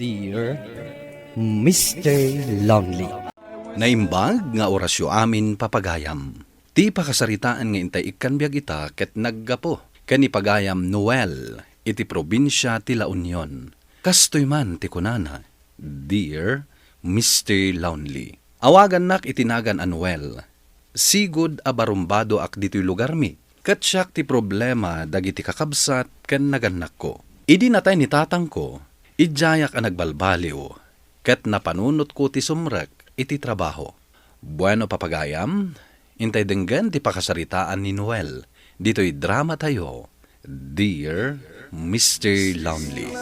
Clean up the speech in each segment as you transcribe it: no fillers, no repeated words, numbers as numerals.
Dear Mr. Lonely. Naimbag nga orasyo amin papagayam. Ti pakasaritaan nga intay ikan biyag ita ket naggapo. Kani pagayam Noel iti probinsya ti La Union. Kastoy man ti kunana. Dear Mr. Lonely. Awagan nak itinagan a Noel. Sigud a barumbado ak dito'y lugar mi. Kat siyak ti problema dagiti kakabsat ken naganak ko. Idi natay ni tatang ko. Idjayak ang nagbalbaliw, ket napanunot ko ti sumrek iti trabaho. Bueno papagayam, intay denggan ti pakasaritaan ni Noel. Dito'y drama tayo, Dear Mr. Lonely.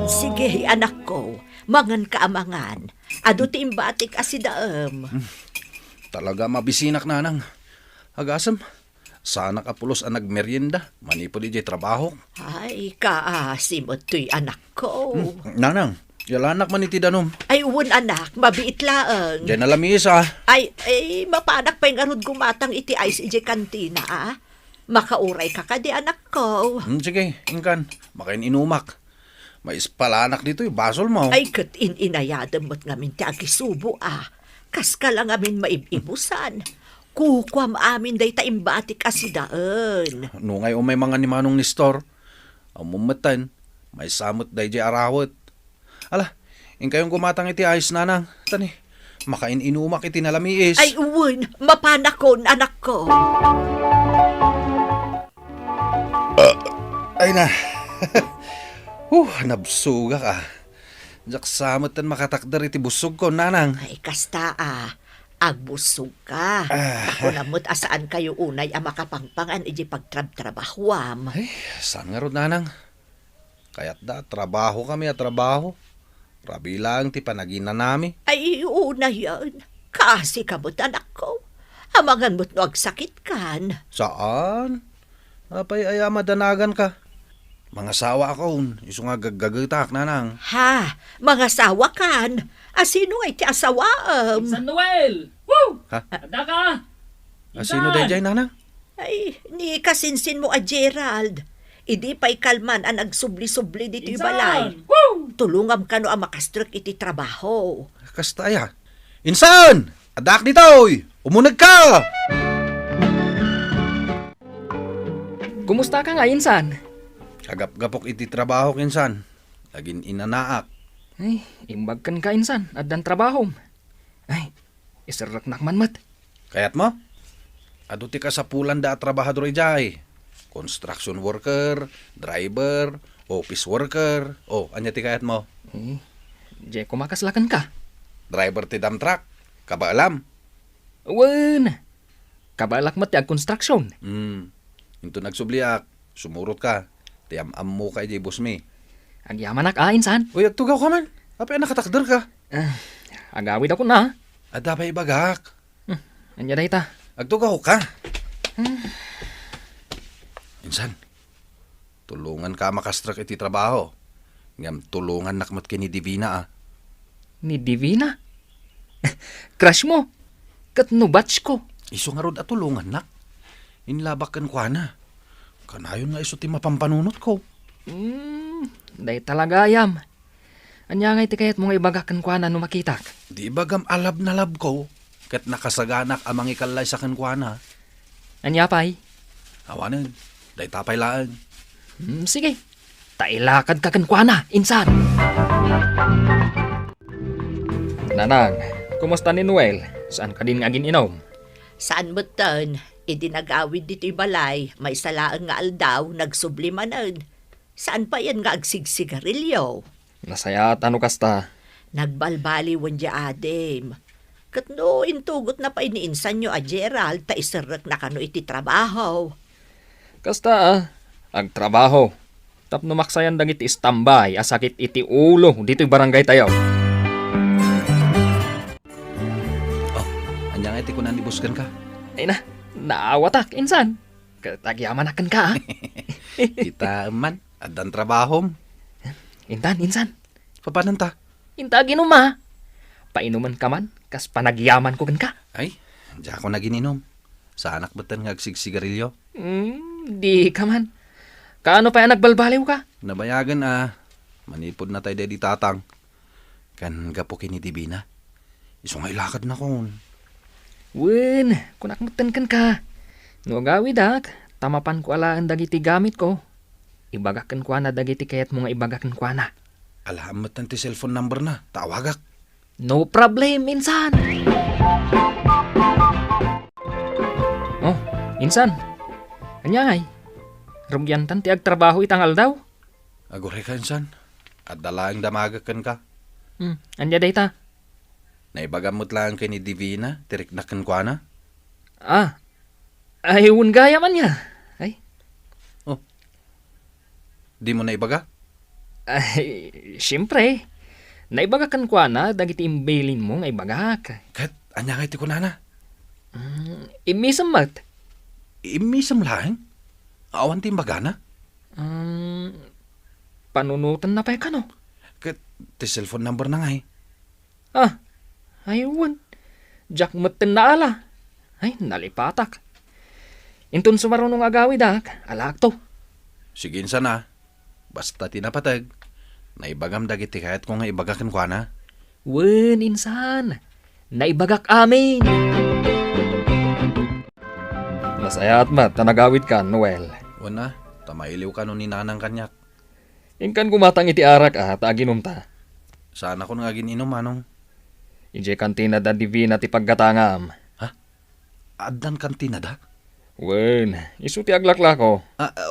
Sige, anak ko, mangan kaamangan. Ado ti imbatik asidaem. Talaga mabisinak nanang. Agasam, sana kapulos ang nagmerienda, manipod ijay trabaho. Ay, kaasimot to'y anak ko. Nanang, yalanak man iti danom. Ay, uwan anak, mabiit laeng. Diyan nalamis ah. Ay, mapanak pa yung arod gumatang iti ice ijay kantina, ah. Makauray ka di anak ko. Sige, ingkan, makain inumak. May ispalanak dito yung basol mo. Ay, kat inayadam mo't ngamin ti agisubo, ah. Kas ka lang amin maibibusan. Kukwam amin day taimbatik asidaan. Nungay umay mga ni Manong Nestor. Amumatan, may samot day jay arawat. Ala, kayong gumatang iti ayos nanang. Tani, makain inumak iti nalamiis. Ay, uwan, mapanakon, anak ko. Ay na. Nabsuga ka. Jak samot tan makatakdar iti busog ko, nanang. Ay, kasta, agbusog ka. Ako namot asaan kayo unay ang makapangpangan iji pagtrab-trabahwam. Ay, saan nga ron, nanang? Kaya't trabaho kami at trabaho. Rabi lang ti panaginan nami. Ay, una yan. Kasi kamot, anak ko. Amangan mo't no agsakit kan. Saan? Apay ay madanagan ka. Mga sawa ako, iso nga gagagitak, nanang. Ha, mga sawa kan. Asino ay ti asawaam? San Noel! Woo! Ha? Ada ka! Sino day jay, nanang? Ay, ni kasinsin mo a Gerald. Idi pa'y kalman ang nagsubli-subli dito yung balay. Woo! Tulungam ka no ang makastruk iti trabaho. Kastaya. Insan! Adak ditoy! Umunag ka! Kumusta ka nga, Insan? Kagap-gapok iti trabaho, kinsan. Lagin inanaak. Ay, imbag kan ka, Insan. Adan trabaho. Ay, isarak nakman mat. Kayat mo? Aduti ka sa pulan da trabahador jay. Construction worker, driver, office worker. Anya ti kayat mo? Eh, di kumakaslakan ka. Driver ti dump truck. Kaba alam? Wan! Kabalak mat yung construction. Into nagsubliak. Sumurot ka. Tiyam-am mo kay jay boss mi. Agyaman Insan. Uy, agtugaw ka man. Apay nakatakder ka. Agawid ako na. Ada pa ibagak. Anya dahi ta. Agtugaw ka. Insan, tulungan ka makastrak iti trabaho. Ngam tulungan nakmat kini Divina Ni Divina? Crush mo. Katnubatch ko. Iso nga rod at tulungan nak. Inlabak kan kwa na. Kanayon nga iso ti mapampanunot ko. Dahi talaga ayam. Anya nga iti kayat mga ibagakan kwa na numakitak. Di bagam alab na lab ko. Kat nakasaganak amang ikalay sa kankwana. Anya pa'y? Awanan, dahi tapay laan. Sige. Tailakad ka kan kwa na, Insan. Nanang, kumusta ni Noel? Saan ka din ngagin inom? Saan mo tan? Idinagawid dito'y balay. May salaan nga aldaw, nagsublimanan. Saan pa yan nga agsigsigarilyo? Nasaya at ano kasta? Nagbalbali wanya adem. Katno intugot na pa iniinsan nyo a Gerald ta isarak na kano iti trabaho. Kasta agtrabaho. Tapno maksayan dang iti istambay, asakit iti ulo, dito'y barangay tayo. Anya nga iti kunan ibuskan ka. Ay na, naawatak, Insan. Katagyamanakan ka, Kita man, adan trabahom. Insan. Papananta? Inta ginuma. Painuman ka man, kas panagyaman ko kan ka. Ay, di ako nagininom. Sa anak batan nga agsigsigarilyo. Di ka man. Kaano pa yan nagbalbaliw ka? Nabayagan manipod na tayo di tatang. Kan gapo kini Divina. Isungay lakad na kon. Wen, kung akmutan kan ka. No gawi dak, tamapan ko alaan dagiti gamit ko. Ibagakan ko na dagiti kayat mga ibagakan ko na. Alamat ti cellphone number na. Tawagak. No problem, insan. Oh, insan. Anyay. Rugyantan ti agtrabaho itangal daw. Agore ka insan. At dalaang damagakan ka. Anya dayta. Naibagamot lang kay ni Divina. Tiriknakan ko na. Ay, gaya man niya. Ay, Di mo naibaga? siyempre. Naibagakan ko na, dagiti imbailin mo nga ibagak. Kat, anya kay ti kunana. Imisam mat. Imisam lang. Awan ti imbaga na. Panunutan na pa ka no? Kat, ti cellphone number na nga eh. Ayun. Jack matin na ala. Ay, nalipatak. Intun sumarunong agawi dak, alak to. Sige insan na. Basta tinapatag. Naibagam dagiti kayat ko nga ibagakan ko na. Wen, insan. Naibagak amin. Masayat mat, tanagawit ka, Noel. Wana, tamailiw ka nun ni nanang kanyak. Ingkan gumatang iti arak at aginom ta. Sana ko nga gininom manong. Ije kantina da divina ti paggatangam. Addan kantina da? Wen, isu ti aglakla ko.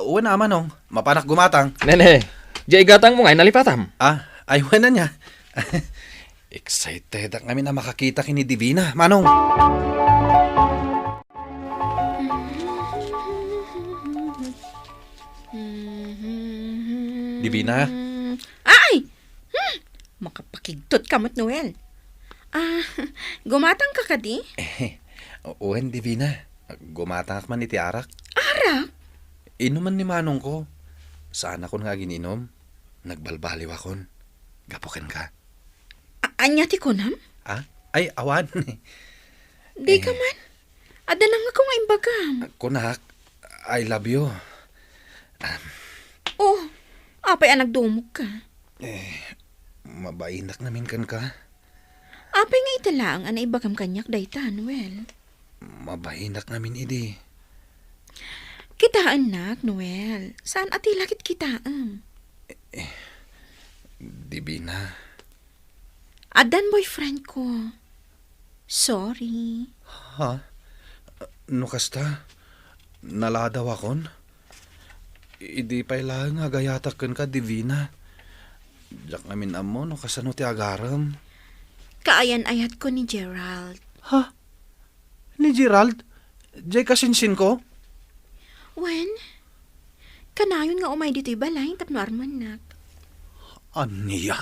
Wana manong, mapanak gumatang. Nene, jay gatang mo ngay nalipatam. Ay wana niya. Excited ang kami na makakita kini Divina, manong. Divina, Ay! Makapakigtot ka mo't, Noel. Gumatang ka kadi? uwan Divina. Gumatang man iti arak. Arak? Inuman ni manong ko. Saan ako nga gininom? Nagbalbaliw akon. Gapukin ka. Anya ti kunam? Ay, awan. Di ka man. Ada na nga kung imbagam. Kunak, I love you. Oh, apay ang nagdumog ka. Mabainak namin kan ka. Apay nga italang ang naibagam kanyak dayta, Noel. Mabainak namin idi. Kitaan nak, Noel. Saan ati lakit kitaan? Divina. Adan boyfriend ko. Sorry. Ha? No kasta? Naladaw akon? Idi pa ilang nga gayatakan ka, Divina. Diyak namin amo, no kasano ti agaram. Kaayan ayat ko ni Gerald. Ha? Ni Gerald? Jay kasinsin ko? Wen? Kanayon nga umay dito'y balay, tapno arman nak. Aniya?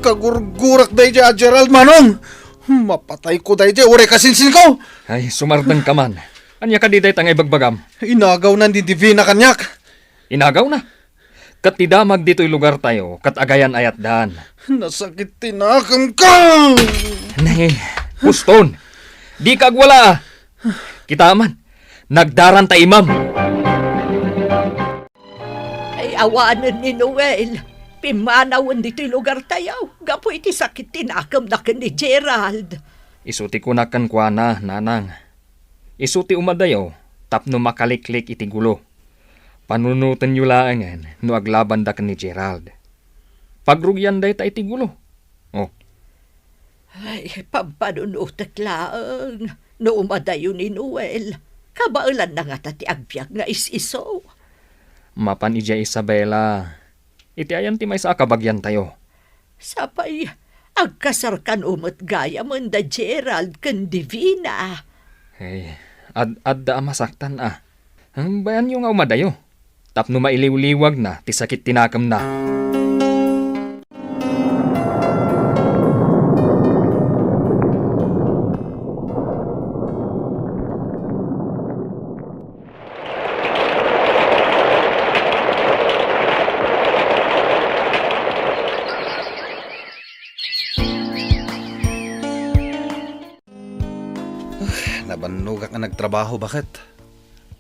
Kagurgurak day dya, Gerald, manong! Mapatay ko day dya, ure kasinsin ko! Ay, sumardang ka man. Anya ka di day tangay bagbagam. Inagaw na ni Divina kanyak! Inagaw na. Kat tidamag dito'y lugar tayo, kat agayan ayat daan. Nasakit tinakam ka! Nay, Huston, di kagwala. Kita man, nagdaran ta imam. Ay awanan ni Noel. Pimanawan dito'y lugar tayaw. Gapo iti sakit tinakam na ka ni Gerald. Isuti ko na kan kuana, nanang. Isuti umadayo, tapno makaliklik iti gulo. Panunutan yu laangan, no aglaban da kan ni Gerald. Pagrugyan day ta iti gulo. Oh, Ay, pampanunutak laang. No umadayo ni Noel. Kabaulan na nga tati agbyag nga is-iso. mapan ija Isabela. Iti ayan ti may sa kabagyan tayo. Sapay, agkasarkan umot gaya mo da Gerald kan Divina. Hey, ad-da masaktan ah. Ang bayan yung nga umadayo. Tapno mailiw-liwag na, ti sakit tinakam na. Nabannog ka nagtrabaho, bakit?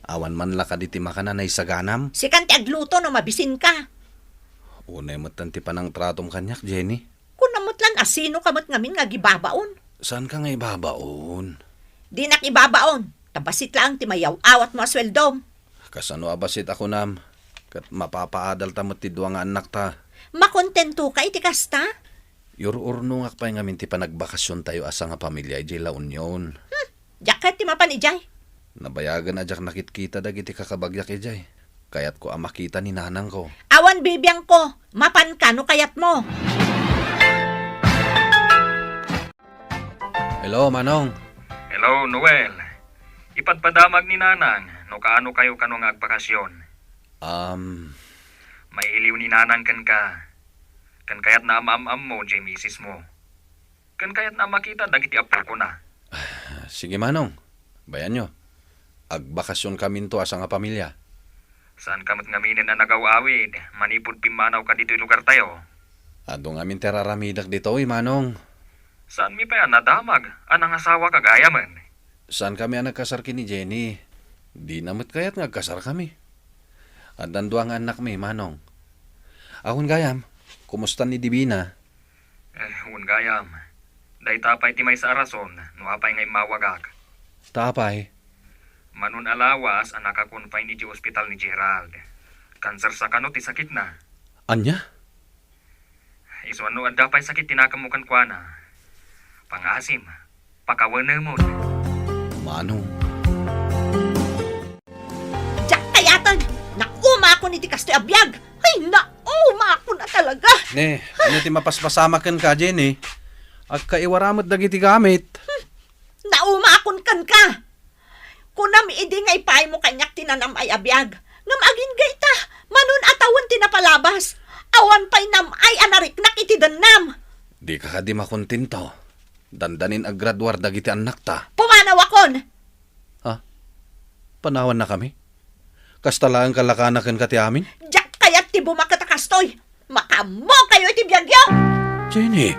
Awan man la ka di ti makanan ay saganam. Si kan ti agluto no mabisin ka. Unay matan ti panang tratom kanyak, Jenny. Kung namutlan asino kamot ngamin nga gibabaon. Saan ka nga ibabaon? Di nak ibabaon. Tabasit lang ti mayaw awat mo asweldom. Kasano abasit ako nam? Kat mapapaadal tamot ti duwa nga anak ta. Makontento ka iti kasta? Yururnungak pa nga minti pa nagbakasyon tayo asa nga pamilya ijay La Union. Jaket ti mapanijay. Nabayagan na jak nakitkita dagiti kakabagyak ijay. Kayat ko ang makita ni nanang ko. Awan bibiyang ko. Mapan ka no kayat mo. Hello, Manong. Hello, Noel. Ipadpadamag ni Nanang, no kaano kayo kanong agbakasyon. Mailiw ni Nanang kan ka. Kan kayat na amam mo, jay misis mo. Kan kayat na makita, dagiti apo ko na. Sige, Manong. Bayan nyo. Agbakasyon kami to asa nga pamilya. Saan kamot ngaminin na nagawawid, manipod pimanaw ka dito lugar tayo. Ado nga min teraramidak dito, Manong. Saan mi pa yan nadamag, anang asawa kagaya man. Saan kami ang nagkasar kini Jenny? Di namit kaya't nagkasar kami. At danduang anak mi, Manong. Ahon gayam, kumusta ni Divina? Hun gayam. Day tapay ti may sa arason, no apay ngay mawagak. Tapay. Manun alawas ang nakakonfine ni hospital ni Gerald. Kanser sa kanot ti sakit na. Anya? Iswano ang dapay sakit tinakamukan kwa na. Pangasim, pakawana mo. Manong. Diyak kayatan. Nauma ako ni ti kastoy abiyag. Ay, nauma ako na talaga. Ne, ano ti mapaspasamakan ka, Jenny? Agkaiwaramot dagiti gamit. Nauma akon kan ka. Kunam idi ngay pay mo kanyak tinanam ay abiyag. Ngam agin gayta. Manun atawan tinapalabas. Awan pay nam ay anarik nakiti danam. Di ka di makontento. Dandanin aggraduar dagiti anak ta. Pumanaw akon. Ha? Panawan na kami? Kastalaan kalakanakan ka ti amin? Diyak kayat ti bumakatakastoy. Makamo kayo iti biyagyo. Jenny.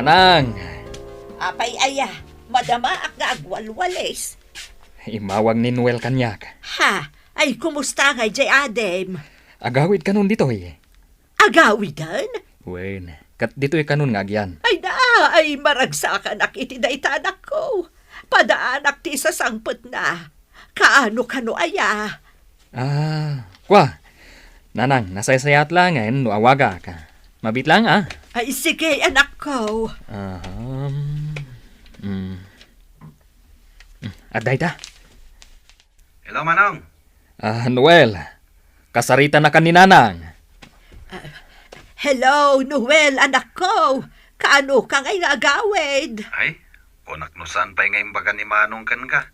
Nanang, Apay aya. Madama ak nga agwalwales. imawag ni Noel kanyak. Ha? Ay kumusta kay Jay Adem? Agawid kanon dito Agawidan? Wen, kat dito kanon nga agyan. Ay da, ay maragsakan ak iti daytanak ko. Padaanak ti sa sangpot na. Kaano kano aya? Kwa. Nanang, nasaysayat lang no awaga ka. Mabit lang Ay sige anak ko. Aday ta. Hello, Manong. Noel, kasarita na ka ni Nanang. Hello, Noel, anak ko. Kaano ka ngay agawid? Ay, kunak no saan pa'y ngayon baga ni Manong kan ka.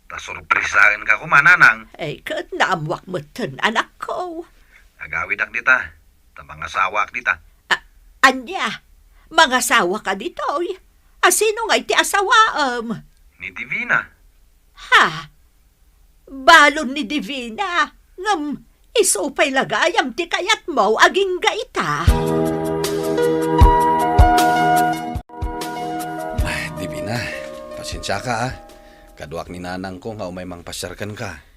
Ta surprisahan ka ko, Mananang. Ay kat naamwak mo ton, anak ko. Agawid ak dita. Ta mga sawa ak dita. Anya, mga asawa ka dito. Asino ngay ti asawaam? Ni Divina. Ha? Balon ni Divina. Ngam, isupay lagayam ti kayat mo aging gaita. Ay, Divina, pasensya ka Kaduak ni nanang ko nga umay mang pasyarkan ka.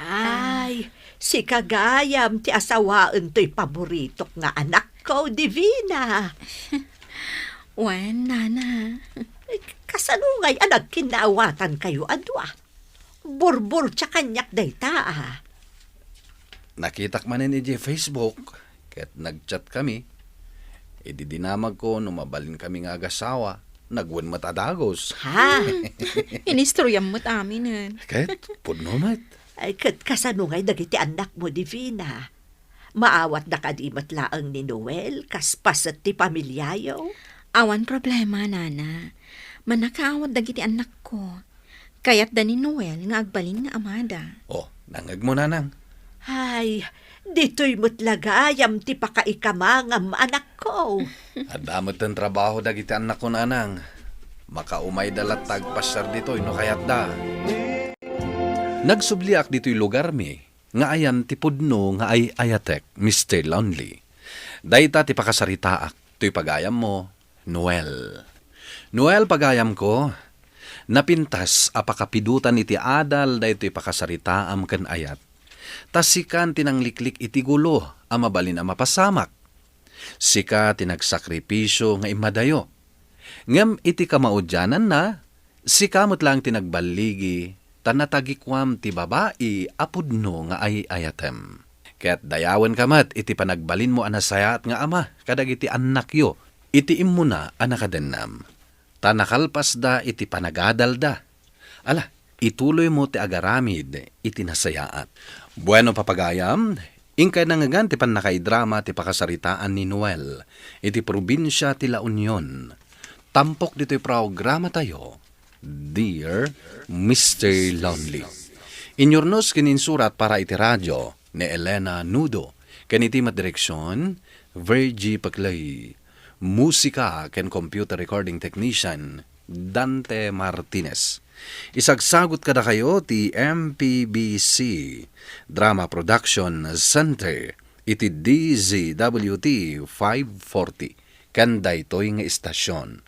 Ay, si kagayam ti asawaan to'y paboritok nga anak ko, Divina. Wen, Nana. Kasanungay anak kinawatan kayo adwa. Burbur tsa kanyak dayta Nakitak man ni Facebook, ket nagchat kami. Ididinamag ko numabalin kami nga agasawa, nagwan matadagos. Ha? Inistoryam mo't amin. Ket, pudno mat. Ay, kat kasanungay dagiti anak mo, Divina. Maawat na kadimat laang ni Noel, kaspas at ti pamilyayo. Awan problema, Nana. Manakaawat dagiti anak ko. Kaya't da ni Noel nga agbalin nga amada. Oh, nangag mo nanang. Ay, Dito'y mutlagayam ti pakaikamangam anak ko. Adamot ang trabaho dagiti anak ko nanang. Makaumay dalat tagpasyar dito'y no kayat da. Nagsubliak dito'y lugar mi, nga ayan ti pudno nga ay ayatek, Mr. Lonely. Dayta ti pakasaritaak, to'y pagayam mo, Noel. Noel pagayam ko, napintas apakapidutan iti adal daytoy pakasaritaam ken ayat. Tasikan tinangliklik iti gulo, amabalin a mapasamak. Sika tinagsakripisyo nga imadayo. Ngem iti kamaudyanan na, sikamot lang tinagbaligi, tanatagikwam ti babae apudno nga ay ayatem. Kaya't dayawan kamat iti panagbalin mo anasayat nga ama, kadag iti anak yo, iti imuna anakadennam. Tanakalpas da iti panagadal da. Ala, ituloy mo ti agaramid iti nasayaat. Bueno papagayam, ingkay nangagan ti panakaidrama ti pakasaritaan ni Noel, iti probinsya ti La Union. Tampok dito'y programa tayo, Dear Mr. Lonely. Inyornos kininsurat para iti radyo ni Elena Nudo, kaniti direksyon, Virgie Paclay. Musika ken computer recording technician, Dante Martinez. Isagsagot kada kayo ti MPBC Drama Production Center iti DZWT 540 kanday toy nga istasyon.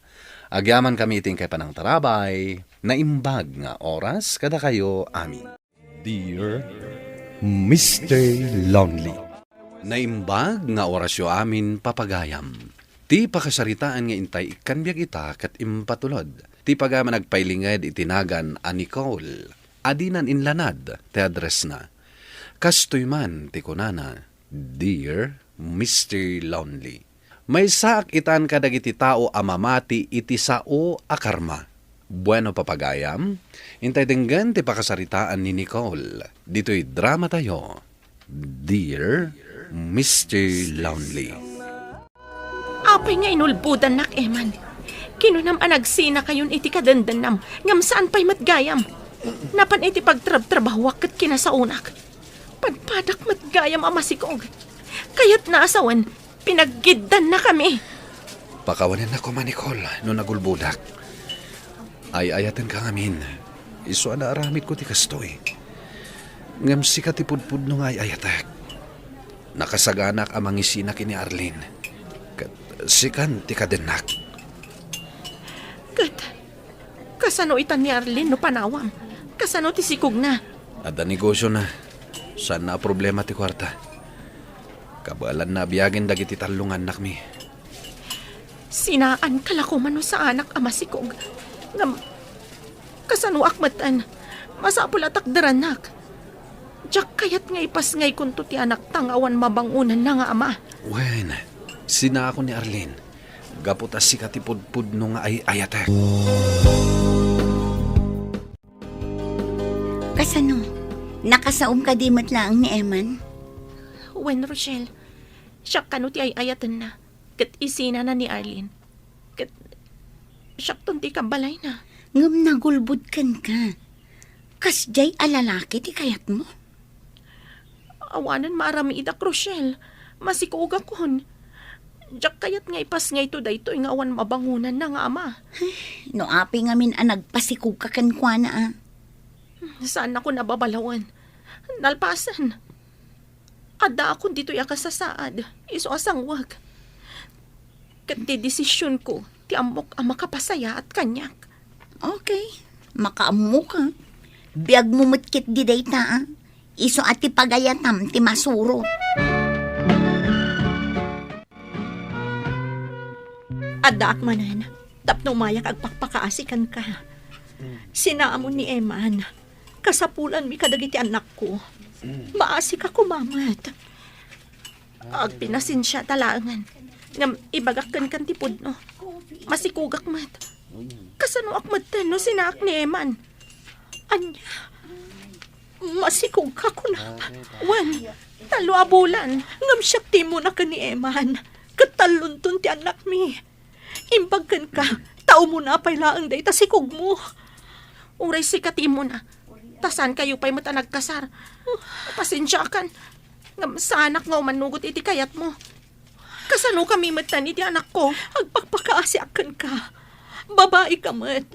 Agyaman kami iting kay panang tarabay na imbag nga oras kada kayo amin. Dear Mr. Lonely. Naimbag nga orasyo amin papagayam. Ti pakasaritaan nga intay ikanbiag ita kat impatulod. Ti pagama nagpailinged itinagan a Nicole. Adinan inlanad ti address na. Kastoy man ti kunana, Dear Mr. Lonely. May saak itan kadag iti tao amamati iti sao akarma. Bueno papagayam, intay denggan ti pakasaritaan ni Nicole. Dito'y drama tayo, Dear Mr. Lonely. Apay nga inulbudan nak, Eman. Kinunam anagsina kayon iti kadandanam, ngam saan pa'y matgayam. Napan iti pagtrab-trabawak kat kinasaunak. Padpadak matgayam amasikog. Kaya't naasawan, pinaggidan na kami. Pakawanan ako man, Nicole, no nagulbudak. Ay-ayatan ka ngamin. Iso na aramid ko ti kastoy. Ngam si katipudpud no nga ay-ayatak. Nakasaganak amang isinak ni Arlene. Sikan ti kadenak. Kat, kasano itan ni Arlene no panawam? Kasano ti sikog na? Ada negosyo na. Saan na problema ti kwarta? Kabalan na biyagin dagiti talungan nakmi. Sinaan kalakuman no sa anak amasikog. Ngam, kasano akmatan? Masapul at akdaranak. Diyak kayat nga ipas ngay kunto ti anak tangawan mabangunan na nga ama. Wen, sina ako ni Arlene. Gaputas si katipudpud no nga ay-ayatek. Kasano? Nakasaom ka di matlaang ni Eman? Wen, Rochelle, siya kano ti ay-ayatan na. Kat isina na ni Arlene. Kat siya tunti kambalay na. Ngam nagulbud kan ka. Kasjay alalaki ti kayat mo. Awanan marami idak, Rochelle. Masikog akon. Diyak kayat nga ipas nga ito dayto nga awan mabangunan na nga ama. No api nga min nagpasikog ka kan kwa na ah. Saan ako nababalawan? Nalpasan. Ada ako dito akasasaad. Iso asang wag. Kat di desisyon ko, ti amok ang makapasaya at kanyak. Okay, makaammo ka. Biyag mo mutkit di dayta ah. Iso ati pagayatam ti masuro. Adak manan, tapno mayak agpakpakaasikan ka. Sinaamon ni Eman, kasapulan mi kadagiti anak ko. Maasi ka kumamat. Agpinasin siya talangan. Ngam ibagak kan tipod no. Masikugak mat. Kasano akmatan no sinaak ni Eman. Anya, masikog ka ko na. Wan, talo abulan. Ngam syakti mo na ka ni Eman. Kataluntun ti anak mi. Imbagkan ka, tao mo na pailaang day tasikog mo. Uray sikati mo na. Tasan kayo pa'y mata nagkasar. Pasensya kan. Ngam sa anak nga umanugot iti kayat mo. Kasano kami matan iti anak ko? Agpagpakaasi akan ka. Babae ka mat.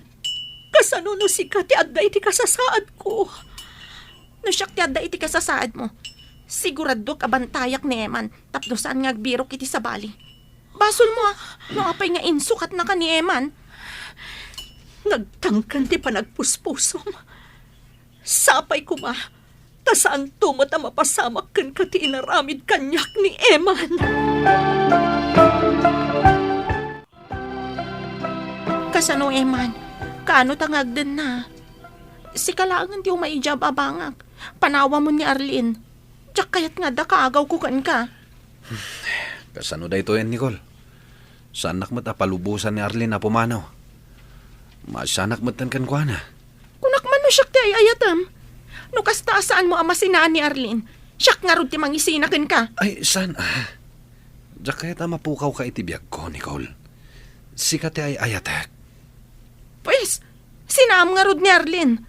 Kasano no si ka ti adda iti kasasaad ko. No siyak ti adda iti kasasaad mo. Sigurado kabantayak ni Eman tapno saan nga agbirok iti sabali. Basol mo no apay nga insukat na ka ni Eman. Nagtangkan ti panagpuspusom. Sapay ko ma. Tasaan tumata mapasamak kan ka ti inaramid kanyak ni Eman. Kasano Eman? Kaano tangagdan na? Si kalangan ti umaijab abangak. Panawa mo ni Arlene. Tsak kayat nga da kaagaw ko kan ka. Kasano da ito yan, Nicole? Sanak mo't palubusan ni Arlene na pumanaw. Masanak mo't kan kwa na. Kunak man no siyak ti ayatam. No kasta saan mo ama sinaan ni Arlene. Siyak nga rod ti mangisinakin ka. Ay, saan? Diyak kaya mapukaw ka itibiyag ko, Nicole. Sikat ay ayatek. Pues, sinaam nga rod ni Arlene.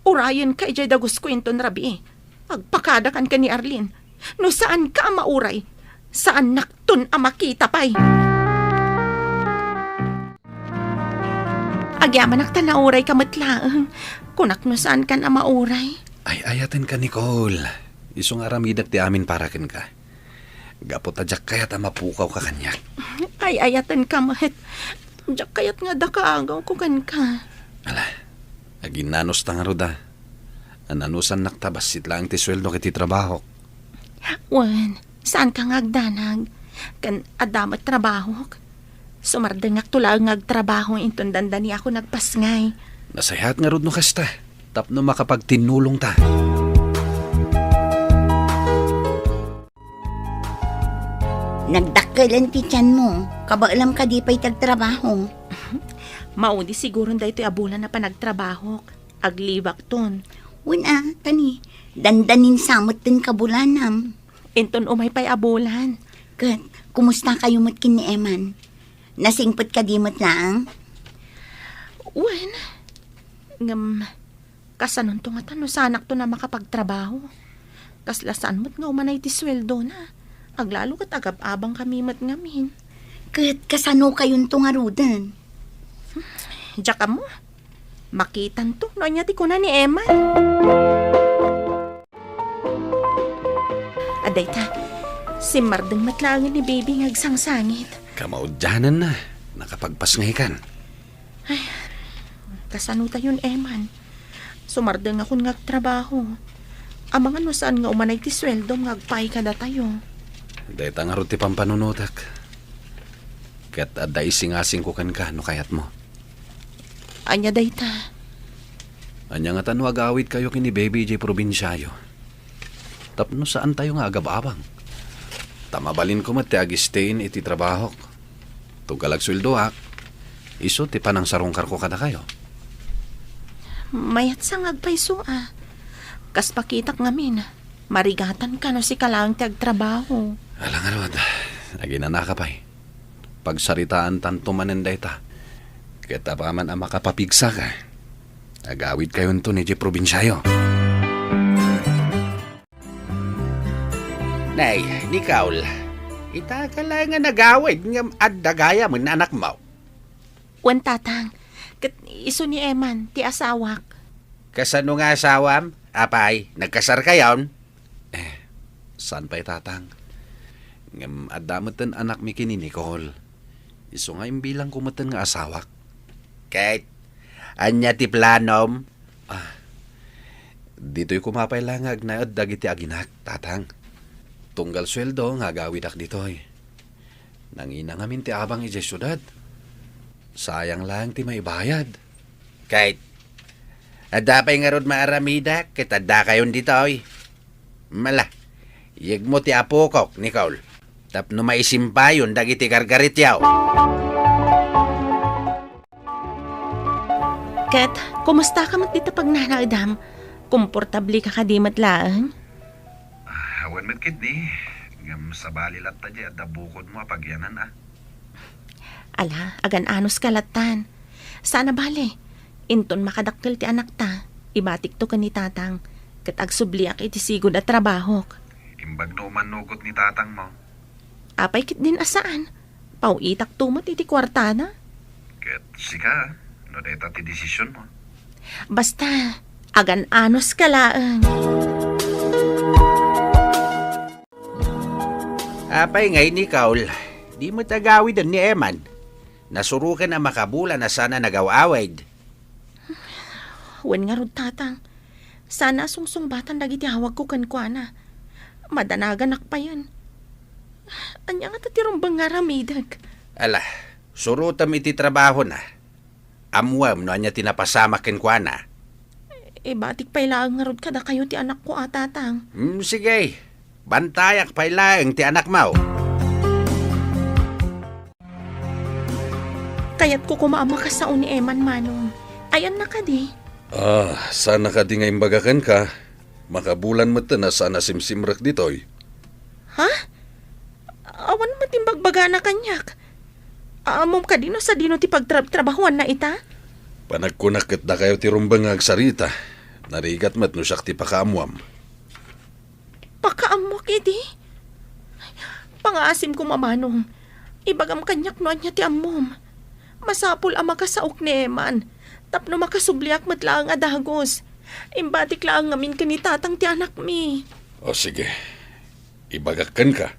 Urayan ka ijay dagos kwenton rabi. Agpakadakan ka ni Arlene. No saan ka mauray? Saan naktun makita pay? Agyaman nakta na uray ka matlaang. Kunak no saan ka na mauray? Ay, ayaten ka, Nicole. Isong aramidak ti amin parakin ka. Gapot adyak kaya mapukaw ka kanyak. Ay, ayatan ka, mahit. Diyak kayat nga da kaagaw ko kan ka. Ala, aginanos ta nga roda. Ananusan naktabas lang ti sweldo kiti trabaho. Wan, saan ka ngagdanag? Kan adamat trabaho. Sumardengak tula ngagtrabaho inton dandani ako nagpasngay. Nasayahat nga rod no kasta. Tapno makapagtinulong ta. Nagdakkelan ti tiyan mo. Kabaalam ka di pa'y tagtrabaho. Maudi siguro da ito abulan na pa nagtrabaho. Aglibak ton. Una, tani, dandanin samot din kabulanam. Inton umay pa'y abulan. Kat, kumusta kayo matkin ni Eman? Nasingpot ka di mat lang? Wan, kasanon to nga tano sa anak to na makapagtrabaho. Kaslasan mo't nga umanay ti sweldo na. Aglalo kat agab-abang kami mat ngamin. Kat, kasano kayong tungarudan? Diyak ka mo. Makitan to, no niya ti ko na ni Eman. Aday ta, si Mardeng matlangan ni baby ngagsangsangit. Kamaudyanan na. Nakapagpasngay kan. Kasano tayon Eman. Sumardeng akong ngagtrabaho. Amang ano saan nga umanay ti sweldo ngagpay kada tayo. Dahil nga ro ti pampanunutak. Kat aday singasing ko kan ka no kayat mo. Anya day ta. Anya nga tanwa agawit kayo kini Baby J Provinciayo. Tapno saan tayo nga agab-abang. Tamabalin ko mati agistein iti trabaho. Tugalag sweldo ak. Iso ti panang sarungkar ko kada kayo. Mayat sa ngagpayso Kas pakitak ngamin. Marigatan ka no si kalang tagtrabaho. Alang arod. Naginana ka pa'y. Pagsaritaan tanto manenday ta. Kita pa man ang makapapigsa ka. Agawid kayo nito ni J Provinciayo. Nay, Nicole, ita ka lang nga nagawid ng addagaya mo na anak mo. Wan tatang, kat iso ni Eman, ti asawak. Kasano nga asawam? Apay, nagkasar kayon? Saan pa'y tatang? Ngam adamatan anak mi kini Nicole. Iso nga imbilang kumatan nga asawak. Kahit, anya ti planom? Dito'y kumapay lang agnaod dagiti aginak, tatang. Tunggal sweldo nga gawidak dito'y. Nangina ngamin ti abang ijay syudad. Sayang lang ti may bayad. Kahit, adapay nga rod maaramida, kitada kayon ditoy. Mala, yeg mo ti apokok, Nicole. Tapno maisimpa yun, dagiti gargarit yaw. Kat, kumusta ka mat dito pag nanadam? Komportabli ka kadimat lang? Awan met kit di. Ngam sa bali latta di at bukod mo apagyanan Ala, agan anos kalatan. Sana bale, inton makadakkel ti anak ta. Ibatik to ka ni tatang. Kat agsubliak iti sigod at trabaho. Imbag no manugot ni tatang mo. Apay kit din asaan. Pauitak tumat iti kwartana. Ket sika, no deta ti desisyon mo. Basta, agan anos ka laang. Apay ngay ni Kaul, di mo tagawi din ni Eman. Nasurukan na makabula na sana nagaw-awid. Wen nga rod tatang. Sana sungsung-batan dagiti hawag ko kankwana. Madanaganak pa yan. Anya nga tatirumbang nga ramidag. Ala, surutam iti trabaho na. Amwam no anya tinapasama kenkwana. Batik pa'y laang nga rod kada kayo ti anak ko tatang. Sige, bantayak pa'y laeng ti anak mo. Kaya't ko kumaama ka sa uni Eman manong. Ayan na ka di. Sana ka di nga imbagakan ka. Makabulan mo na sana simsimrak ditoy. Ha? Awan matimbagbaga na kanyak. Amom ka dino sa dino ti pagtrabahuan na ita? Panagkunakit na kayo ti rumbang agsarita. Narigat mat no siyak ti pakaamuam. Pakaamok iti? Pangaasim ko mamanong. Ibagam kanyak no anya ti amom. Masapul ang makasaok ni Eman. Tapno makasubliak matlaang adagos. Imbatik laang ngamin ka ni tatang ti anak mi. O sige, ibagakan ka.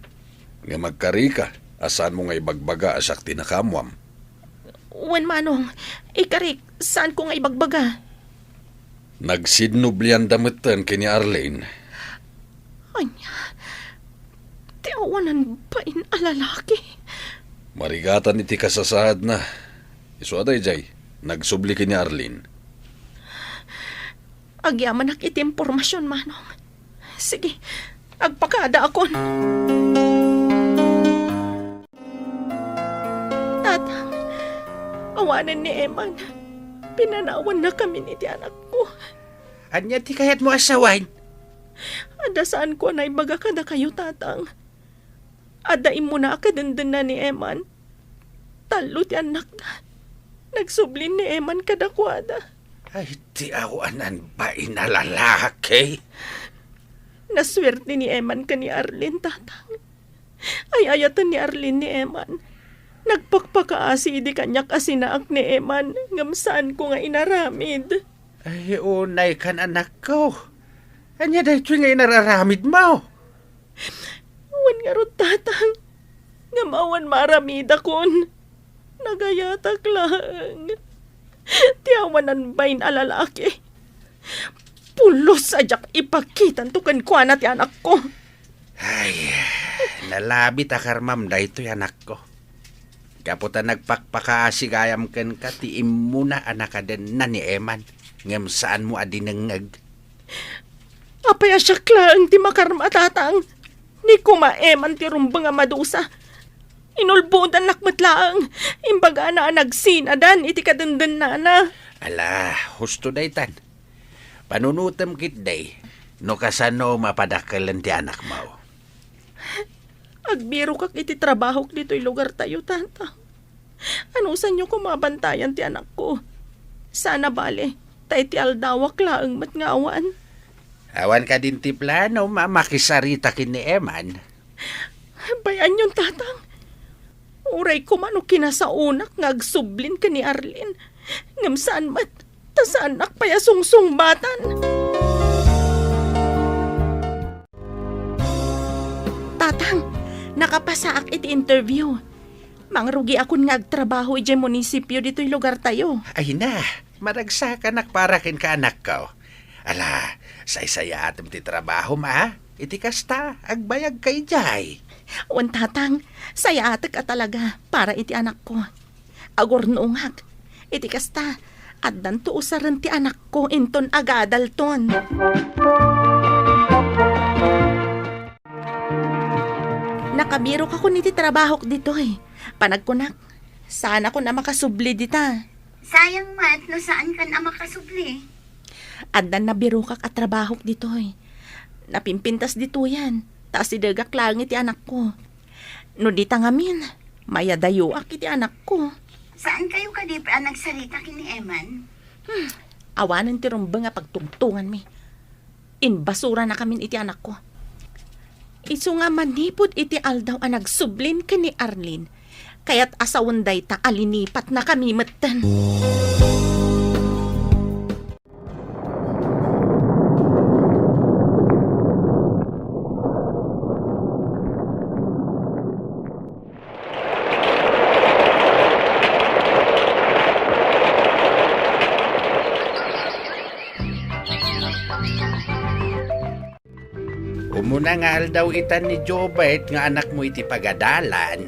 Nga magkari ka, asan mo nga ibagbaga asak tinakamuam. Wen manong, ikarik, saan ko nga ibagbaga? Nagsidnublian damutan kini Arlene. Anya, tiawanan ba in alalaki? Marigatan iti kasasahad na. Iso aday jay, nagsubli kini Arlene. Agyaman ak iti impormasyon manong. Sige, agpakada akon. Tatang, awanan ni Eman. Pinanawan na kami ni ti anak ko. Anya ti kayat mo asawain? Adasaan ko na ibaga kada kayo, tatang. Adaim mo na akadandan na ni Eman. Talo ti anak na. Nagsublin ni Eman kadakwada. Ay, ti awanan ba inalalaki? Naswerte ni Eman ka ni Arlene, tatang. Ay ayatan ni Arlene ni Eman. Nagpakpakaasi di kanyak asinaak ni Eman. Ngamsaan ko nga inaramid. Ay, unay kan anak ko. Anya dahito nga inararamid mo. Wan nga ro, tatang. Ngamawan maramid akon. Nagayatak lang. Tiyawanan ba'y alalaki? Pulos ajak ipakitan to kankwana ti anak ko. Ay, nalabit akar ma'am dahito anak ko. Kaputa nagpakpakaasigayam ken ka ti imuna anak aden na ni Eman. Ngem saan mo adinengeg? Apay asyak lang ti makarma, tatang. Ni kuma Eman ti rumbang nga madusa. Inulbudan nakmatlaang. Imbaga na nagsinadan iti kadandan na. Ala, husto daytan. Panunutem kit day. No kasano mapadakalan ti anak mo. Agbiro kak iti trabaho dito'y lugar tayo, tatang. Ano sa inyo kumabantayan ti anak ko? Sana bale, tayo ti aldawak laang matngawan. Awan ka din ti plano, makisarita kin ni Eman. Bayan yung tatang. Uray ko man o kinasaunak ngagsublin ka ni Arlene. Ngam saan mat, tasaanak payasungsung batan. Tatang, nakapasaak iti interview. Mangrugi akon ngagtrabaho iti munisipyo dito'y lugar tayo. Ay na, maragsakan para kin ka anak ko. Ala, say-saya atom ti trabaho ma. Iti kasta, agbayag kay jay. Wan tatang, saya atak ka talaga para iti anak ko. Agor noongak, iti kasta, at danto usaran ti anak ko inton agadalton. Nakabiro ka ko niti trabaho dito eh. Panagkunak, sana ko na makasubli dita. Sayang mat, no saan ka na makasubli? Addan na biro kak at trabaho dito eh. Napimpintas dito yan. Taas idagak lang iti anak ko. No di tangamin, mayadayo ak iti anak ko. Saan kayo kadipa nagsarita kini Eman? Awanan ti rumba nga pagtungtungan mi. Inbasura na kamin iti anak ko. Isu nga manipod iti aldaw ang nagsublin ka ni Arlene. Kaya't asawan day ta alinipat na kami matan. Umuna nga aldaw itan ni Jobert nga anak mo iti pagadalan.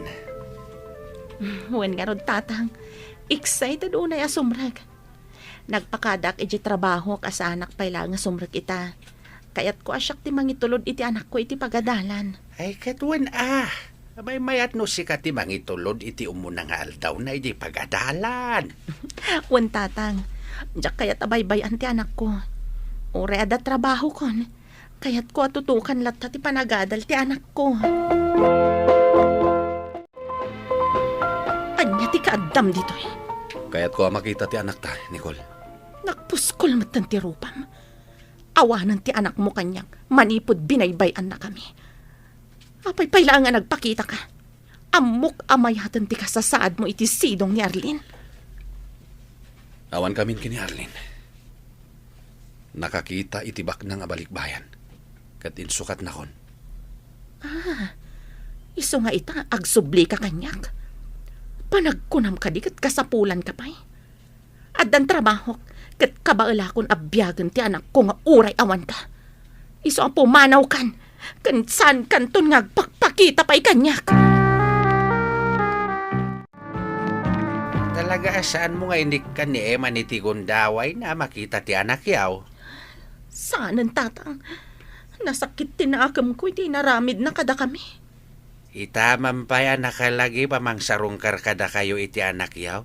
Wen nga rod tatang, excited unay asumrag. Nagpakadak iti trabaho kas anak payla nga sumrag ita. Kaya't ko asyak ti mangitulod iti anak ko iti pagadalan. Ay katwan Abay mayat no si kati mangitulod iti umuna nga aldaw na iti pagadalan. Wen tatang, diyak kaya't abaybayan ti anak ko. Ure ada trabaho kon. Kaya't ko atutukan latta ti panagadal ti anak ko. Anya ti kaadam dito eh. Kaya't ko makita ti anak ta, Nicole. Nagpuskol matan ti rupam. Awanan ti anak mo kanyak, manipod binaybayan na kami. Apay payla nga nagpakita ka. Amok amayatan ti kasasaad mo iti sidong ni Arlene. Awan kamin kini Arlene. Nakakita itibak ng abalikbayan. Kat insukat na kon. Iso nga ita, agsubli ka kanyak. Panagkunam ka di kat kasapulan ka pa'y. Addan trabaho, kat kabaala kon abyagan ti anak ko nga uray awan ka. Iso ang pumanaw kan, kansan kanton nga agpakpakita pa'y kanyak. Talaga saan mo nga inik ka ni Emma ni Tigundaway na makita ti anak yaw? Saanan tatang, nasakit tinakam ko iti naramid na kada kami. Itaman pa yan nakalagi pamangsarungkar kada kayo iti anak yaw?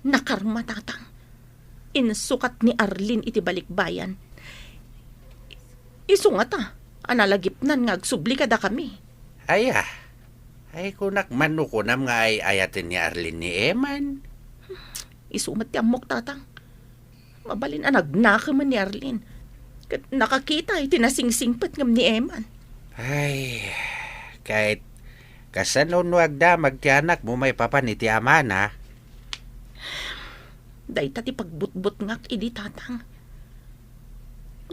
Nakarma tatang. Insukat ni Arlene iti balikbayan. Isungat analagip nan nga agsubli kada kami. Ay kunak mano ko nam nga ay ayatin ni Arlene ni Eman. Isumat ti amok tatang. Mabalin nagnaka man ni Arlene. Kat nakakita iti nasingsingpat ngam ni Eman. Ay, kahit kasanon wag damag ti anak mo may papan iti ama na. Dahita ti pagbutbut ngak idi tatang.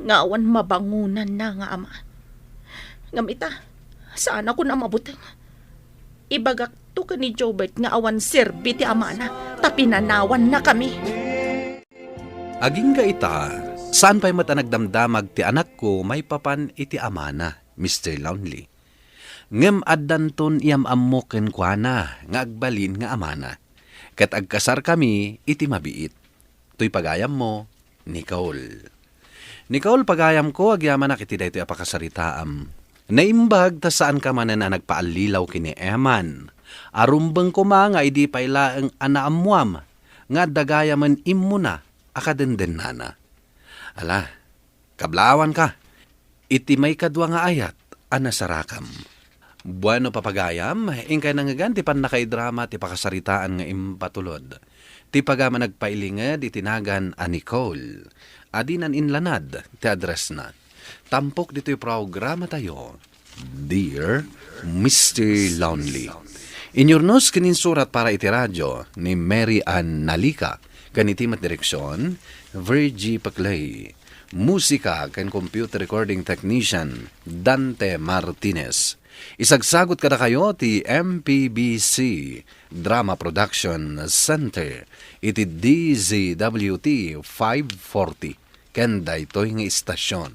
Ngawan mabangunan na nga ama. Ngamita, sana ko na mabuteng. Ibagak to ka ni Jobert nga awan serbi ti ama na, tapinanawan na kami. Aging ka ita, saan pa'y matanagdamdamag ti anak ko may papan iti amana, Mr. Lonely. Ngem addanton iyam ammoken kwa na, nga agbalin nga amana. Kat agkasar kami, iti mabiit. To'y pagayam mo, Nicole. Nicole, pagayam ko, agyaman na kiti daytoy apakasaritaam. Naimbag ta saan ka man na nagpaalilaw kini Eman. Arumbang ko nga idi pailaeng anaamuam, nga dagayaman immo na, akadenden nana. Ala, kablawan ka. Iti may kadwa nga ayat, anasarakam. Bueno papagayam, ingkay nangagan ti pan nakaidrama ti pakasaritaan nga impatulod. Ti pagama nagpailinged itinagan a Nicole. Adinan inlanad ti address na. Tampok dito'y programa tayo. Dear Mr. Lonely. Inyornos kininsurat para iti radyo ni Mary Ann Nalika. Ganitimat direksyon, Virgie Paclay. Musika kan computer recording technician, Dante Martinez. Isagsagot kada kayo ti MPBC Drama Production Center. Iti DZWT 540. Kenda ito'y nga istasyon.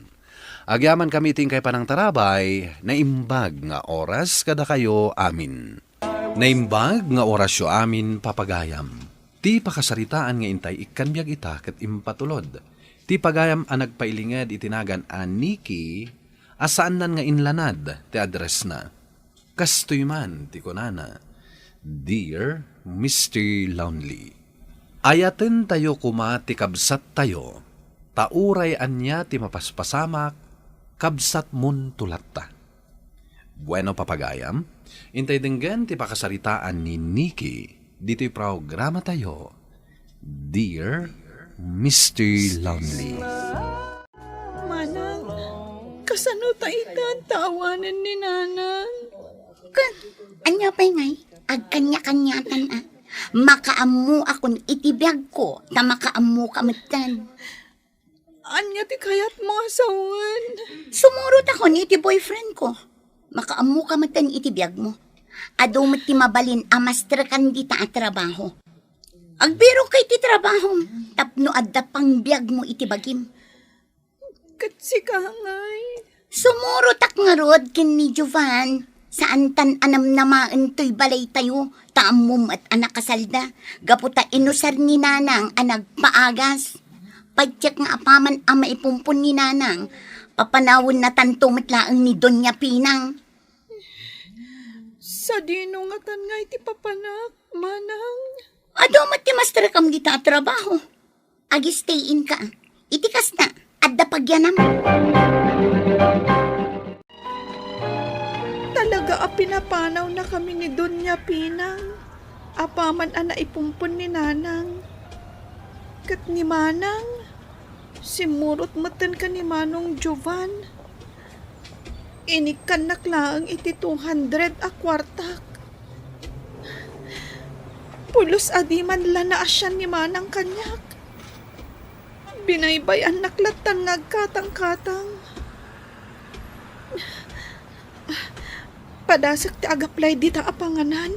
Agyaman kami ting kay panang tarabay, naimbag nga oras kada kayo amin. Naimbag nga orasyo amin papagayam. Ti pakasaritaan nga intay ikanbyag ita ket impatulod. Ti pagayam ang nagpailinged itinagan a Nikki, asaan nan nga inlanad ti address na. Kastoy man ti kunana, Dear Mr. Lonely. Ayaten tayo kuma ti kabsat tayo, tauray anya ti mapaspasamak, kabsat mun tulatta. Bueno papagayam, intay denggan ti pakasaritaan ni Nikki, dito'y programa tayo, Dear Mr. Lonely. Manang, Kasano taitan tawanan ni nanang? Anya pa'y ngay, ag kanya-kanyatan Makaamu akon itibiyag ko, ta makaamu kamatan. Anya ti kayat mo asawan? Sumurot ako ni iti boyfriend ko. Makaamu kamatan itibiyag mo. Adumot ti mabalin amastra kan di ta trabaho. Agbiro kay ti trabaho, tapno adda pang biyag mo itibagim. Katsi ka ngay. Sumurot ak nga rod kin ni Jovan. Saan tan anam namaan to'y balay tayo, taamum at anak kasalda. Gaputa inusar ni nanang anag paagas. Padyak nga apaman ang maipumpon ni nanang, papanawon na tanto matlaang ni Doña Pinang. Sa dinungatan nga iti papanak, manang. Ado mati master kam di ta trabaho. Agi stay in ka. Itikas na, adda pagyanam. Talaga pinapanaw na kami ni Doña Pinang. Apaman ana ipumpon ni nanang. Kat ni manang, simurot matan ka ni manong Jovan. Inikan naklaang iti 200 a kwartak. Pulos adiman lana asyan ni manang kanyak. Binaybayan naklatan ngagkatang-katang. Padasak ti agaplay di ta apanganan.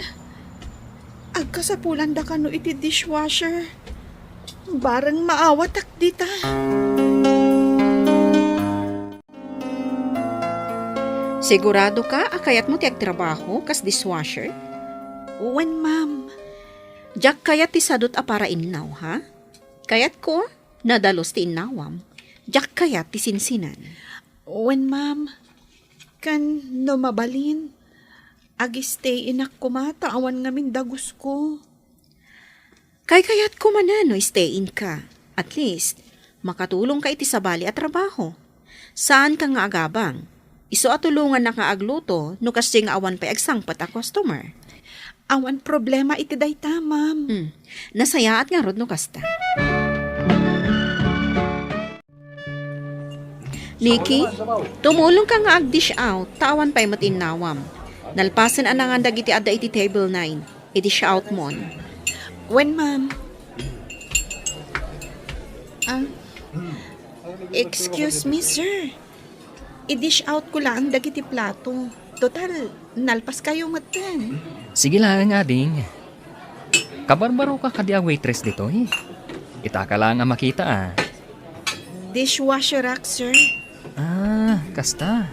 Agkasapulan da kano iti dishwasher. Barang maawatak di ta. Sigurado ka akayat mo ti agtrabaho kas dishwasher? When ma'am. Jak kayat ti sadot a para innaw, ha? Kayat ko, nadalos ti innawam. Jak kayat ti sinsinan. When ma'am. Kan no mabalin. Agi-stay inak kumata awan ngamin dagus ko. Kayat ko manano stay in ka. At least, makatulong ka iti sabali at trabaho. Saan ka nga agabang? Iso atulungan na nga agluto no kasi nga awan pa agsangpat a customer. Awan problema iti dayta, ma'am. Nasayaat nga rod no kasta. Nikki, tumulong ka nga ag-dish out, tawan pa'y matinawam. Nalpasan anangan dagiti adda iti table 9, i-dish out mon. When, ma'am? Excuse me, sir. I-dish out ko lang dagiti plato. Total, nalpas kayo matan. Sige lang, ading. Kabarbaro ka kadi a waitress dito, eh. Kita ka lang nga makita, ah. Dishwasher rack, sir. Kasta.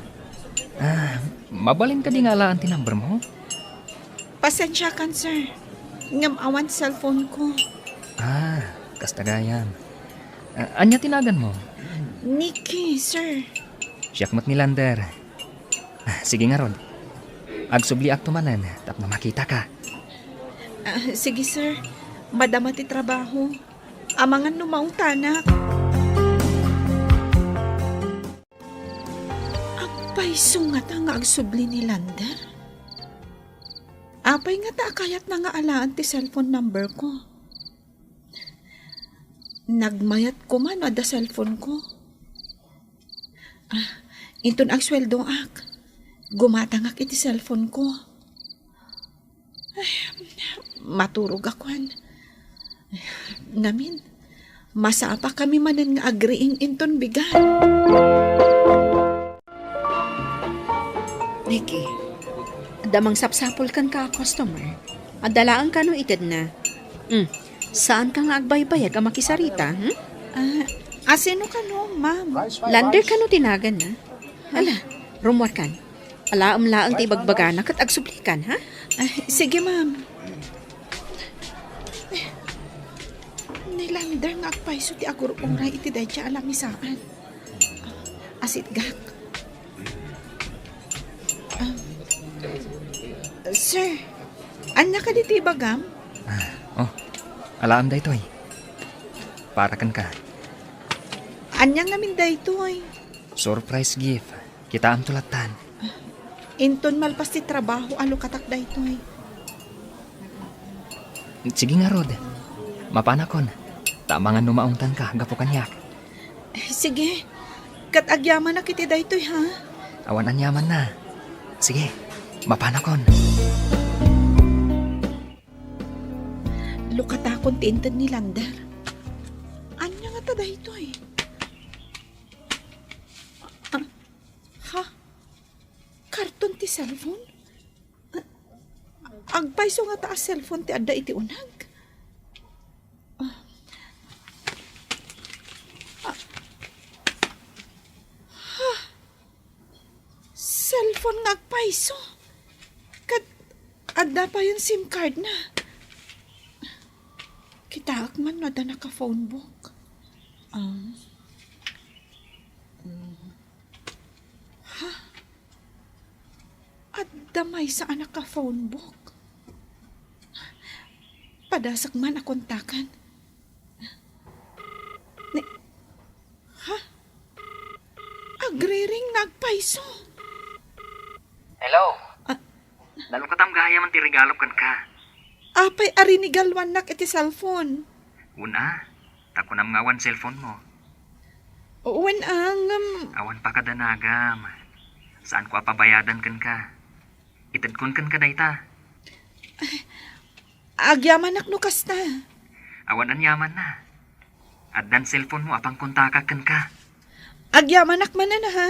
Mabalin ka di nga alaan ti number mo? Pasensya kan, sir. Ngam awan cellphone ko. Kasta gayam. Anya tinagan mo? Nikki, sir. Siyak mat ni Lander. Sige nga, Rod. Agsubli ak tumanan, tap na makita ka. Sige, sir. Madama ti trabaho. Amangan numaong tanak. Apay sungat ang agsubli ni Lander. Apay nga ta kayat na nga alaan ti cellphone number ko. Nagmayat ko man ada cellphone ko. Inton ang sweldo ak. Gumatangak iti cellphone ko. Ay, maturog akwan. Ngamin, masapa kami manan nga agreeing inton bigan. Nikki, damang sapsapol kan ka customer. Adalaan ka no ited na. Saan ka nga agbaybayag ka makisarita, Asino ka no, ma'am? Lander ka no tinagan na. Ala, rumwar kan. Alaam-laang ti ibagbaganak at agsuplikan, ha? Sige, ma'am. Nilander nga agpaiso ti agur-uray iti dayja alamisaan. Asit gak. Sir, anya ka diti bagam? Alaam da ito, eh. Para kan ka. Anya nga min daytoy. Surprise gift. Kita ang tulatan. Inton malpas ti trabaho alo katak daytoy. Sige nga, Rod. Mapanakon. Tama nga numaungtan ka, gapo kanyak. Sige, kat agyaman na kiti daytoy ha. Awan ang yaman na. Sige, mapanakon. Lukatakon tinted ni Lander. Anya nga ta daytoy? Ha? Karton ti cellphone? Agpaiso nga ta a cellphone ti adda iti unag. Cellphone nga agpaiso. Kat adda pa yung SIM card na. Kitaak man na da naka-phone book. Ha? Adda may sa naka-phone book. Padasak man akontakan. Ha? Agre-ring nagpaiso. Hello? Nalukatam gaya man ti regalo kan ka. Apay arinigalwan nak iti cellphone. Una, takunam nga awan cellphone mo. Uwan ang... Awan pa kadanagam. Saan ko apabayadan kan ka? Itadkon kan ka dayta. Agyaman nak nukas na. Awan ang yaman na. At dan cellphone mo apang kontakak kan ka. Agyaman nak man na ha.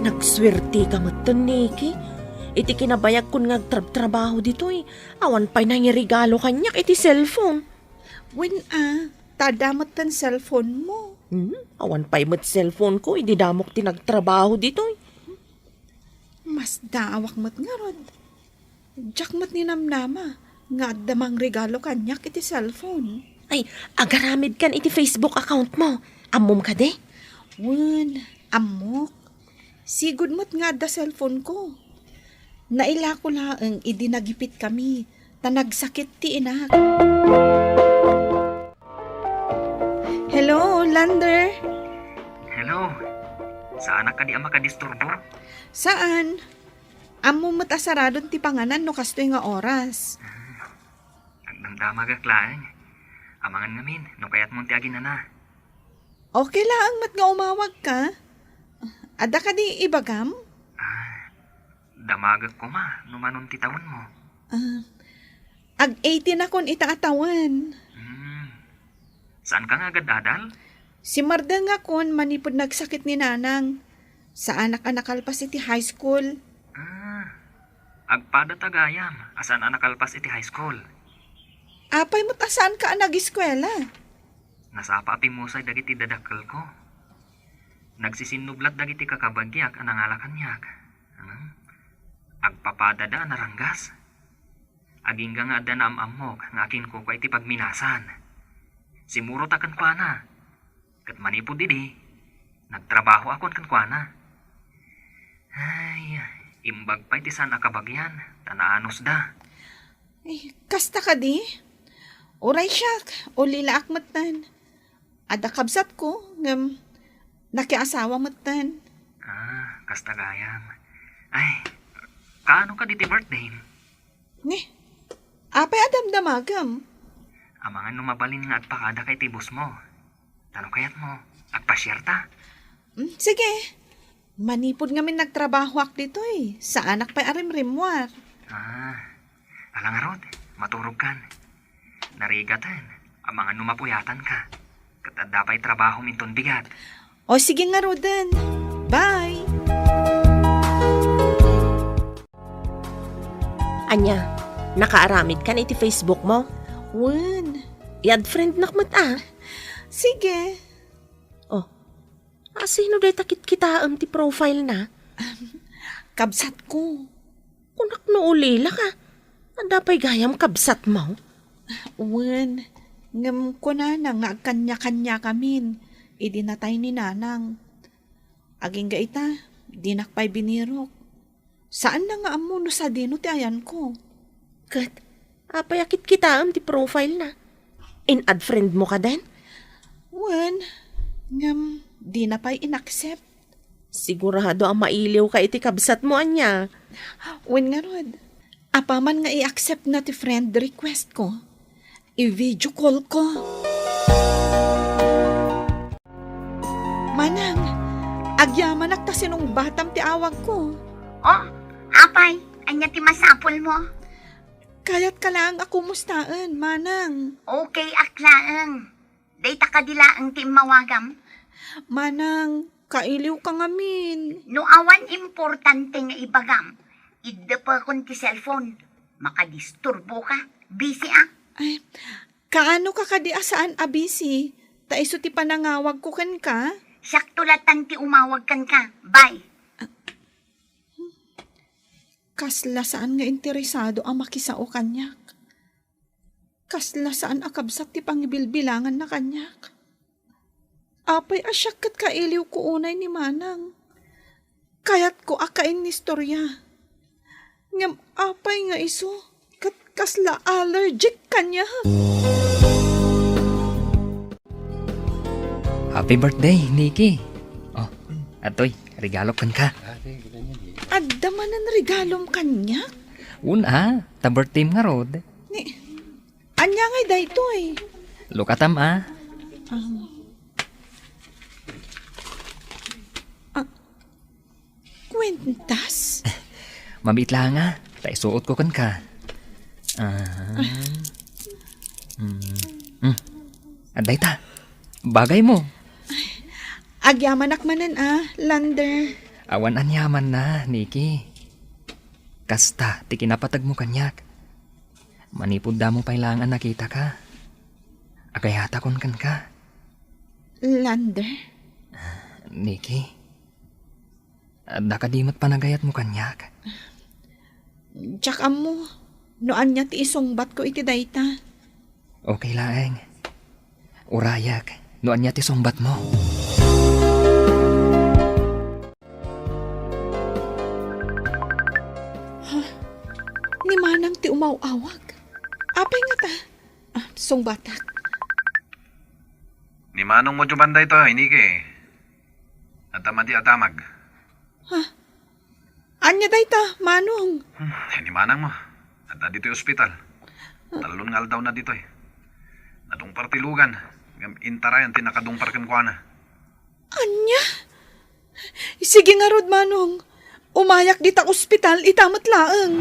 Nagswerte ka mo to, Nikki. Iti kinabayag kun nga trabaho dito eh. Awan pa'y nangirigalo kanyak iti cellphone. When tadamot tan cellphone mo. Awan pa'y mat cellphone ko, ididamok tinagtrabaho dito eh. Mas daawak mat nga rod. Jack mat ni namnama. Nga damang regalo kanyak iti cellphone. Ay, agaramid kan iti Facebook account mo. Amom ka de? Wen, amok. Sigud mo't nga da cellphone ko. Naila ko laang idinagipit kami. Tanagsakit ti inak. Hello, Lander. Hello? Saan ka di ama kadisturbo? Saan? Amo mo't asaradon ti panganan no kastoy nga oras. Nagdamdamag aklaan. Amangan ngamin, no kayat mong tiagin na na. Okay lang mat nga umawag ka. Ada ka di ibagam? Damagag ko ma, numanon ti taon mo. Ag 18 akon itatawan. Saan ka nga agad adal? Si Marda nga kon manipod nagsakit ni Nanang. Sa anak-anakalpas iti high school. Agpada tagayam, asan anakalpas iti high school. Apay mo't asaan ka nag-eskwela? Nasapa api musay dagiti dadakkel ko. Nagsisinublat dagiti kakabagyak anang alakanyak. Agpapadada naranggas. Aging nga adda na amamok nga akin ko iti pagminasan. Simuro takan kwa na. Kat manipod didi. Nagtrabaho akon kan kwa na. Ay, imbag pa iti sana kabagyan. Tanaanos da. Eh, kasta ka di? Uray siyak, o lila akmatan. Ada kabsat ko, ngam nakiasawa matan. Kasta gayam. Ay, kaano ka diti birthday? Apay adam damagam. Amangan numabalin nga agpakada kay tibus mo. Tano kayat mo, agpasyerta? Sige. Manipod ngamin nagtrabaho ak dito eh. Sa anak pa'y arimrimwar. Alang arod, maturog kan. Narigatan, amangan numapuyatan ka. Katanda pa'y trabaho minton bigat. O sige nga Roden. Bye! Anya, nakaaramid kan iti Facebook mo? Wen. I-add friend nakmat Sige. Sino day takit kita ti profile na? Kabsat ko. Kunak no ulila ka. Anda pa'y gayam kabsat mo? Wen. Ngam ko na nga kanya-kanya kamin. Idinatay ni Nanang. Aging gaita, dinakpay binirok. Saan na nga amo no sa dino ti ayan ko? Kat, apayakit kita ti profile na. In-add friend mo ka din? Wen, ngam, di na pa'y inaccept. Sigurado ang mailiw ka iti kabsat mo, anya. Wen nga rod, apaman nga i-accept na ti friend request ko. I-video call ko. Agyaman ta sinong batam ti awag ko. Oh, apay, anya ti masapol mo? Kayat ka lang ako mustaan, manang. Okay, aklaang. Day takadilaang ti mawagam. Manang, kailiw ka ngamin. No awan importante nga ibagam, idda pa kon ti cellphone. Makadisturbo ka. Busy ah. Ay, kaano ka kadiasaan abisi? Ta iso ti panangawag ko kan ka? Sakto latan ti umawag kan ka. Bye. Kasla saan nga interesado ang makisao kanyak? Kasla saan akabsat ti pangibilbilangan na kanyak? Apay asyak kat kailiw ko unay ni manang. Kayat ko akain ni storya. Ngam apay nga iso, kat kasla allergic kanya. Happy birthday, Nikki. Oh, atoy, regalo kan ka. Adda man ang regalom kanya? Una, ta birthday nga rod. Anya ngay dayto eh. Lukatam Kwentas? Mabit lang ta isuot ko kan ka. Aday ta, bagay mo. Agyamanak manan Lander. Awan anyaman na, Nikki. Kasta, ti kinapatag mo kanyak. Manipod da mo pailangan nakita ka. Agayata kon kan ka. Lander? Nikki, da ka dimot panagayat mo kanyak. Tsaka mo, noan niya ti isungbat ko iti dayta. Okay laeng. Urayak, noan niya ti sumbat mo. Ni manang ti umaw-awag. Apay nga ta? Sungbatak. Ni manong mo jubanda ito, Niki. At di atamag. Anya dayta, manong? Ni manang mo. At dito yung ospital. Talon nga daw na dito eh. Nadung partilugan. Ngam intarayan tinakadung parken ko na. Anya? Sige nga rod, manong. Umayak di ta ospital, itamat laeng.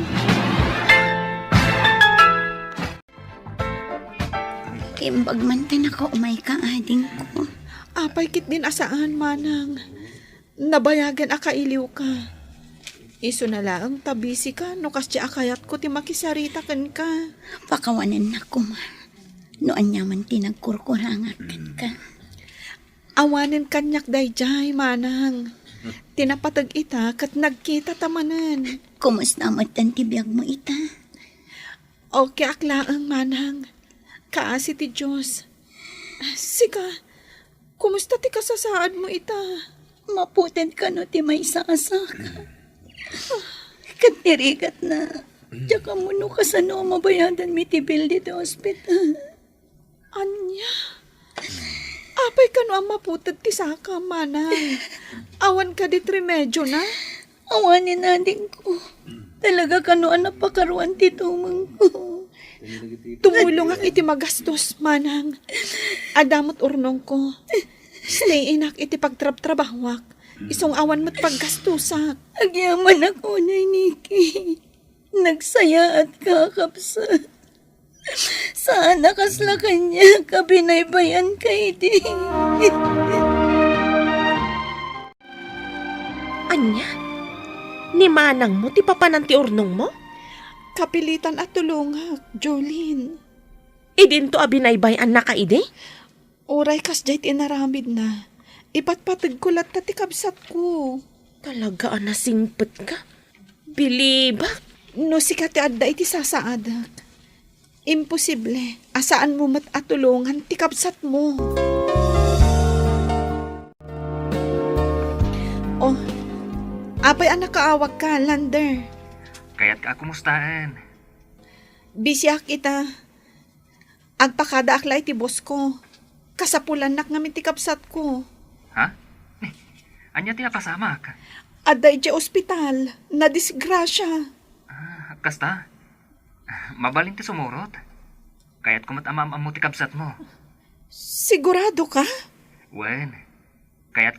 Kimbag man ta naka umay ka ading ko. Apay kit din asaan, manang. Nabayagan akailiw ka. Iso na lang tabisi ka, no kasya akayat ko ti makisarita kan ka. Pakawanan na ko man. Noan niya man tinagkurkurangan ka. Awanin kanyak dayjay, manang. Tinapatag ita kat nagkita tamanan. Kumusta mo tan tibiyag mo ita? Okay aklaang, manang. Kaasi ti Diyos. Sika, kumusta ti kasasaad mo ita? Maputin ka no ti may sasak. Katirigat na. Tsaka mo no kasano mabayadan mi ti bill dito hospital. Anya? Apay ka no ang maputad ti saka, manang. Awan ka dit remedyo na? Awanin na din ko. Talaga ka no ang napakaruan ti tumang ko. Tumulong ak iti magastos, manang. Adamot urnong ko. Stay inak iti pagtrab-trabahwak. Isong awan mo't paggastusak. Agyaman ako na, Niki. Nagsaya at kakapsat. Sana kasla kanya kabinaybayan kay di. Anya? Ni manang mo ti papanan ti urnong mo? Kapilitan at tulungak, Jolene. Idin to abinaybay an nakaide? Oray kas jay tinaramid na. Ipatpatag ko lat ti kabsat ko. Talaga nasingpet ka? Bilibak? No sikat ti adda iti sasaadak. Imposible. Asaan mo mat atulungan ti kabsat mo. Oh, apay anak kaawag ka, Lander. Kaya't ka kumustaan. Bisyak kita. Agpakada aklay ti boss ko. Kasapulan nak ngamin ti kapsat ko. Ha? Anya ti apasamak? Aday di ospital. Nadisgrasya. Kasta? Mabalin ti sumurot? Kaya't kumatamam mo ti kabsat mo. Sigurado ka? Wen, kaya't ka